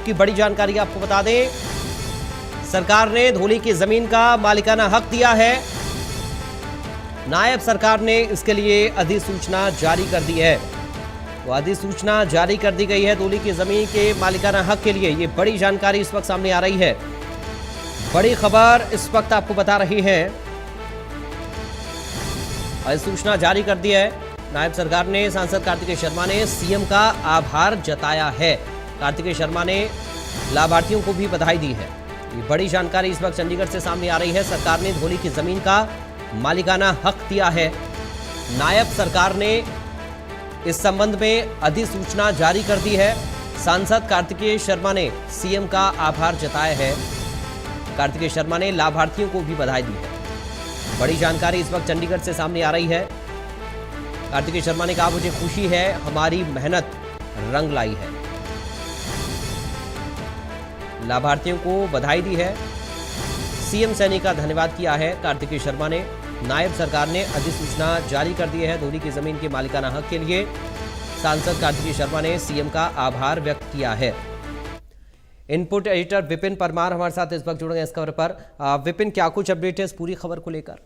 की बड़ी जानकारी आपको बता दें, सरकार ने धौली की जमीन का मालिकाना हक दिया है। नायब सरकार ने इसके लिए अधिसूचना जारी कर दी है। तो अधिसूचना जारी कर दी गई है धौली की जमीन के मालिकाना हक के लिए। ये बड़ी जानकारी इस वक्त सामने आ रही है, बड़ी खबर इस वक्त आपको बता रही है। अधिसूचना जारी कर दी है। नायब सरकार ने सांसद कार्तिकेय शर्मा ने सीएम का आभार जताया है। कार्तिकेय शर्मा ने लाभार्थियों को भी बधाई दी है। ये बड़ी जानकारी इस वक्त चंडीगढ़ से सामने आ रही है। सरकार ने धौली की जमीन का मालिकाना हक दिया है। नायब सरकार ने इस संबंध में अधिसूचना जारी कर दी है। सांसद कार्तिकेय शर्मा ने सीएम का आभार जताया है। कार्तिकेय शर्मा ने लाभार्थियों को भी बधाई दी है। बड़ी जानकारी इस वक्त चंडीगढ़ से सामने आ रही है। कार्तिकेय शर्मा ने कहा, मुझे खुशी है, हमारी मेहनत रंग लाई है। लाभार्थियों को बधाई दी है। सीएम सैनी का धन्यवाद किया है कार्तिकेय शर्मा ने। नायब सरकार ने अधिसूचना जारी कर दी है धौली की जमीन के मालिकाना हक के लिए। सांसद कार्तिकेय शर्मा ने सीएम का आभार व्यक्त किया है। इनपुट एडिटर विपिन परमार हमारे साथ इस वक्त जुड़ गए इस खबर पर। विपिन, क्या कुछ अपडेट है इस पूरी खबर को लेकर?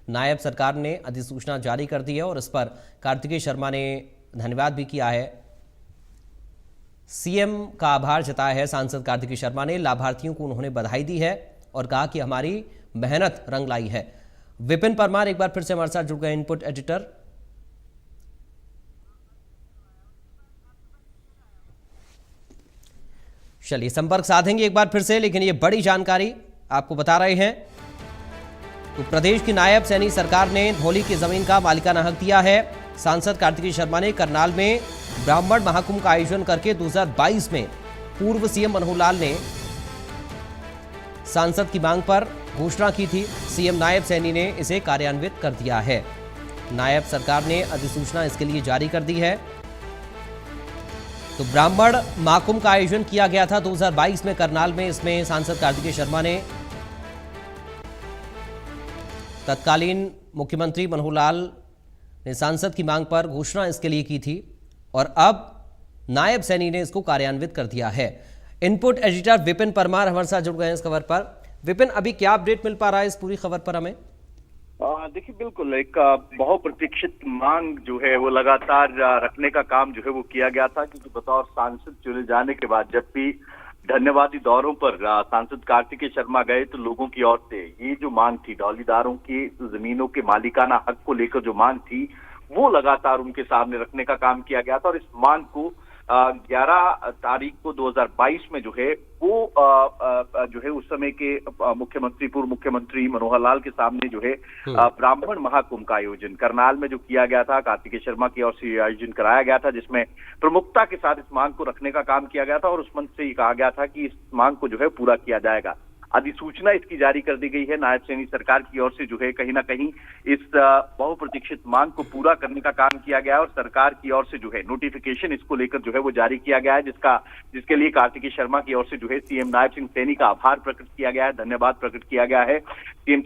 नायब सरकार ने अधिसूचना जारी कर दी है और इस पर कार्तिकेय शर्मा ने धन्यवाद भी किया है। सीएम का आभार जताया है सांसद कार्तिकेय शर्मा ने। लाभार्थियों को उन्होंने बधाई दी है और कहा कि हमारी मेहनत रंग लाई है। विपिन परमार एक बार फिर से हमारे साथ जुड़ गए, इनपुट एडिटर। चलिए संपर्क साधेंगे एक बार फिर से, लेकिन ये बड़ी जानकारी आपको बता रहे हैं। तो प्रदेश की नायब सैनी सरकार ने धौली की जमीन का मालिकाना हक दिया है। सांसद कार्तिकेय शर्मा ने करनाल में ब्राह्मण महाकुंभ का आयोजन करके 2022 में पूर्व सीएम मनोहर लाल ने सांसद की मांग पर घोषणा की थी। सीएम नायब सैनी ने इसे कार्यान्वित कर दिया है। नायब सरकार ने अधिसूचना इसके लिए जारी कर दी है। तो ब्राह्मण महाकुंभ का आयोजन किया गया था 2022 में करनाल में। इसमें सांसद कार्तिकेय शर्मा ने तत्कालीन मुख्यमंत्री मनोहर लाल ने सांसद की मांग पर घोषणा इसके लिए की थी और अब नायब सैनी ने इसको कार्यान्वित कर दिया है। इनपुट एडिटर विपिन परमार हमारे साथ जुड़ गए हैं इस खबर पर। विपिन, अभी क्या अपडेट मिल पा रहा है इस पूरी खबर पर हमें? देखिए, बिल्कुल एक बहुप्रतीक्षित मांग जो है वो लगातार रखने का काम जो है वो किया गया था, क्योंकि बतौर सांसद चुने जाने के बाद जब भी धन्यवादी दौरों पर सांसद कार्तिकेय शर्मा गए तो लोगों की ओर से ये जो मांग थी, धौलीदारों की जमीनों के मालिकाना हक को लेकर जो मांग थी वो लगातार उनके सामने रखने का काम किया गया था। और इस मांग को 11 तारीख को 2022 में जो है वो जो है उस समय के मुख्यमंत्री, पूर्व मुख्यमंत्री मनोहर लाल के सामने जो है ब्राह्मण महाकुंभ का आयोजन करनाल में जो किया गया था, कार्तिकेय शर्मा की ओर से आयोजन कराया गया था, जिसमें प्रमुखता के साथ इस मांग को रखने का काम किया गया था और उस मंच से ये कहा गया था कि इस मांग को जो है पूरा किया जाएगा। अधिसूचना इसकी जारी कर दी गई है। नायब सैनी सरकार की ओर से जो है कहीं ना कहीं इस बहुप्रतीक्षित मांग को पूरा करने का काम किया गया है और सरकार की ओर से जो है नोटिफिकेशन इसको लेकर जो है वो जारी किया गया है, जिसके लिए कार्तिकेय शर्मा की ओर से जो है सीएम नायब सिंह सैनी का आभार प्रकट किया गया है, धन्यवाद प्रकट किया गया है। सीएम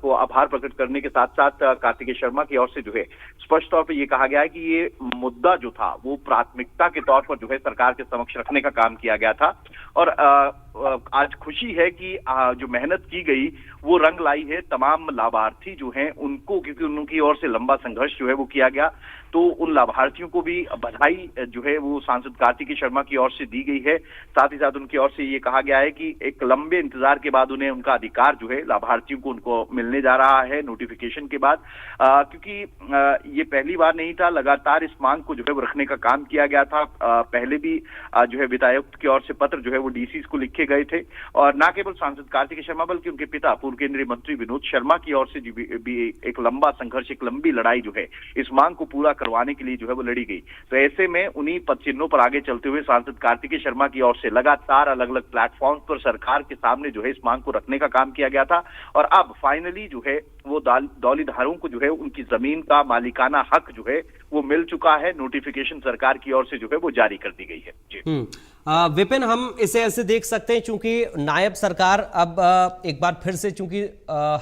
को आभार प्रकट करने के साथ साथ कार्तिकेय शर्मा की ओर से जो है स्पष्ट तौर पर यह कहा गया है कि ये मुद्दा जो था वो प्राथमिकता के तौर पर जो है सरकार के समक्ष रखने का काम किया गया था। और आज खुशी है कि जो मेहनत की गई वो रंग लाई है। तमाम लाभार्थी जो हैं उनको, क्योंकि उनकी ओर से लंबा संघर्ष जो है वो किया गया, तो उन लाभार्थियों को भी बधाई जो है वो सांसद कार्तिकेय शर्मा की ओर से दी गई है। साथ ही साथ उनकी ओर से ये कहा गया है कि एक लंबे इंतजार के बाद उन्हें उनका अधिकार जो है लाभार्थियों को उनको मिलने जा रहा है नोटिफिकेशन के बाद, क्योंकि ये पहली बार नहीं था। लगातार इस मांग को जो है वो रखने का काम किया गया था। पहले भी जो है विधायक की ओर से पत्र जो है वो डीसी को लिखे गए थे। और न केवल सांसद कार्तिकेय शर्मा बल्कि उनके पिता पूर्व केंद्रीय मंत्री विनोद शर्मा की ओर से भी एक लंबा संघर्ष, एक लंबी लड़ाई जो है इस मांग को पूरा करवाने के लिए जो है वो लड़ी गई। तो ऐसे में उन्हीं पद चिन्हों पर आगे चलते हुए सांसद कार्तिकेय शर्मा की ओर से लगातार अलग अलग प्लेटफॉर्म पर सरकार के सामने जो है इस मांग को रखने का काम किया गया था। और अब फाइनली जो है वो दौलीधारों को जो है उनकी जमीन का मालिकाना हक जो है वो मिल चुका है। नोटिफिकेशन सरकार की ओर से जो है वो जारी कर दी गई है। जी विपिन, हम इसे ऐसे देख सकते हैं चूंकि नायब सरकार अब एक बार फिर से चूंकि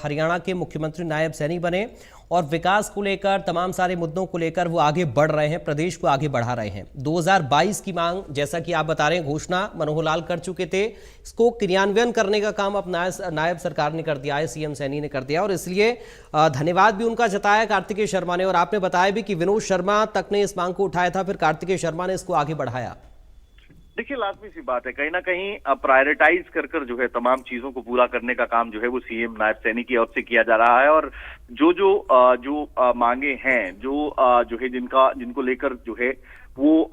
हरियाणा के मुख्यमंत्री नायब सैनी बने और विकास को लेकर तमाम सारे मुद्दों को लेकर वो आगे बढ़ रहे हैं, प्रदेश को आगे बढ़ा रहे हैं। 2022 की मांग, जैसा कि आप बता रहे हैं, घोषणा मनोहर लाल कर चुके थे, इसको क्रियान्वयन करने का काम अब नायब सरकार ने कर दिया है, सीएम सैनी ने कर दिया और इसलिए धन्यवाद भी उनका जताया कार्तिकेय शर्मा ने। और आपने बताया भी कि विनोद शर्मा तक ने इस मांग को उठाया था, फिर कार्तिकेय शर्मा ने इसको आगे बढ़ाया। देखिए, लाजमी सी बात है, कहीं ना कहीं प्रायोरिटाइज कर जो है तमाम चीजों को पूरा करने का काम जो है वो सीएम नायब सैनी की ओर से किया जा रहा है। और जो मांगे हैं, जो है जिनको लेकर जो है वो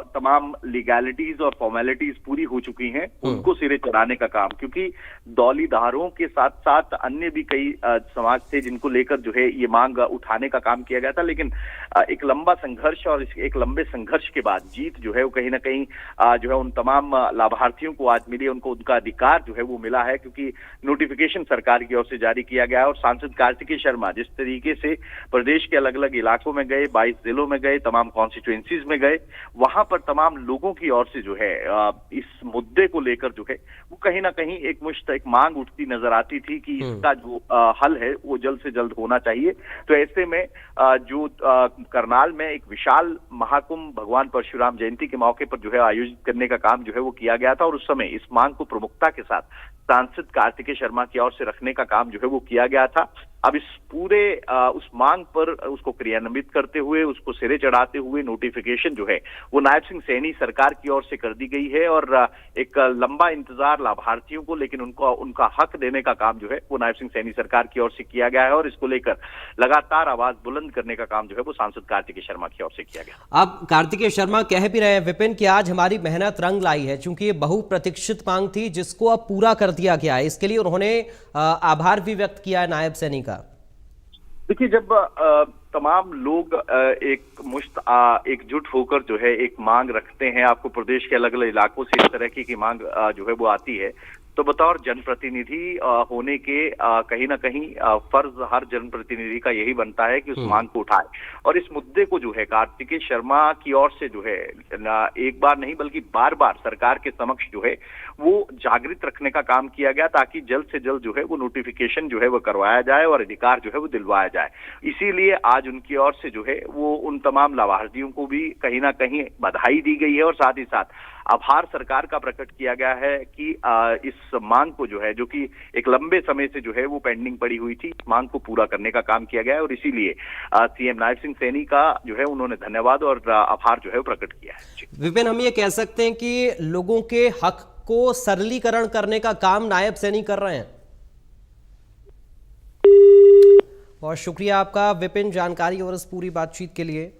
तमाम लीगैलिटीज और फॉर्मेलिटीज पूरी हो चुकी हैं, उनको सिरे चढ़ाने का काम, क्योंकि दौलीधारों के साथ साथ अन्य भी कई समाज थे जिनको लेकर जो है ये मांग उठाने का काम किया गया था। लेकिन एक लंबा संघर्ष और एक लंबे संघर्ष के बाद जीत जो है वो कहीं ना कहीं जो है उन तमाम लाभार्थियों को आज मिली, उनको उनका अधिकार जो है वो मिला है, क्योंकि नोटिफिकेशन सरकार की ओर से जारी किया गया है। और सांसद कार्तिकेय शर्मा जिस तरीके से प्रदेश के अलग अलग इलाकों में गए, 22 जिलों में गए, तमाम कॉन्स्टिट्यूएंसीज में गए, वहां पर तमाम लोगों की ओर से जो है इस मुद्दे को लेकर जो है वो कहीं ना कहीं एक मांग उठती नजर आती थी कि इसका जो हल है वो जल्द से जल्द होना चाहिए। तो ऐसे में जो करनाल में एक विशाल महाकुंभ भगवान परशुराम जयंती के मौके पर जो है आयोजित करने का काम जो है वो किया गया था और उस समय इस मांग को प्रमुखता के साथ सांसद कार्तिकेय शर्मा की ओर से रखने का काम जो है वो किया गया था। अब इस पूरे उस मांग पर उसको क्रियान्वित करते हुए, उसको सिरे चढ़ाते हुए नोटिफिकेशन जो है वो नायब सिंह सैनी सरकार की ओर से कर दी गई है। और एक लंबा इंतजार लाभार्थियों को, लेकिन उनका हक देने का काम जो है वो नायब सिंह सैनी सरकार की ओर से किया गया है। और इसको लेकर लगातार आवाज बुलंद करने का काम जो है वो सांसद कार्तिकेय शर्मा की ओर से किया गया। अब कार्तिकेय शर्मा कह भी रहे हैं विपिन कि आज हमारी मेहनत रंग लाई है, चूंकि ये बहुप्रतीक्षित मांग थी जिसको अब पूरा कर दिया गया है। इसके लिए उन्होंने आभार भी व्यक्त किया है नायब सैनी का। देखिए, जब तमाम लोग एकजुट होकर जो है एक मांग रखते हैं, आपको प्रदेश के अलग अलग इलाकों से इस तरह की मांग जो है वो आती है, तो बतौर जनप्रतिनिधि होने के कहीं ना कहीं फर्ज हर जनप्रतिनिधि का यही बनता है कि उस मांग को उठाए। और इस मुद्दे को जो है कार्तिकेय शर्मा की ओर से जो है एक बार नहीं बल्कि बार बार सरकार के समक्ष जो है वो जागृत रखने का काम किया गया, ताकि जल्द से जल्द जो है वो नोटिफिकेशन जो है वो करवाया जाए और अधिकार जो है वो दिलवाया जाए। इसीलिए आज उनकी ओर से जो है वो उन तमाम लाभार्थियों को भी कहीं ना कहीं बधाई दी गई है और साथ ही साथ आभार सरकार का प्रकट किया गया है कि इस मांग को जो है, जो कि एक लंबे समय से जो है वो पेंडिंग पड़ी हुई थी, मांग को पूरा करने का काम किया गया है। और इसीलिए सीएम नायब सिंह सैनी का जो है उन्होंने धन्यवाद और आभार जो है वो प्रकट किया है। विपिन, हम ये कह सकते हैं कि लोगों के हक को सरलीकरण करने का काम नायब सैनी कर रहे हैं। बहुत शुक्रिया आपका विपिन, जानकारी और इस पूरी बातचीत के लिए।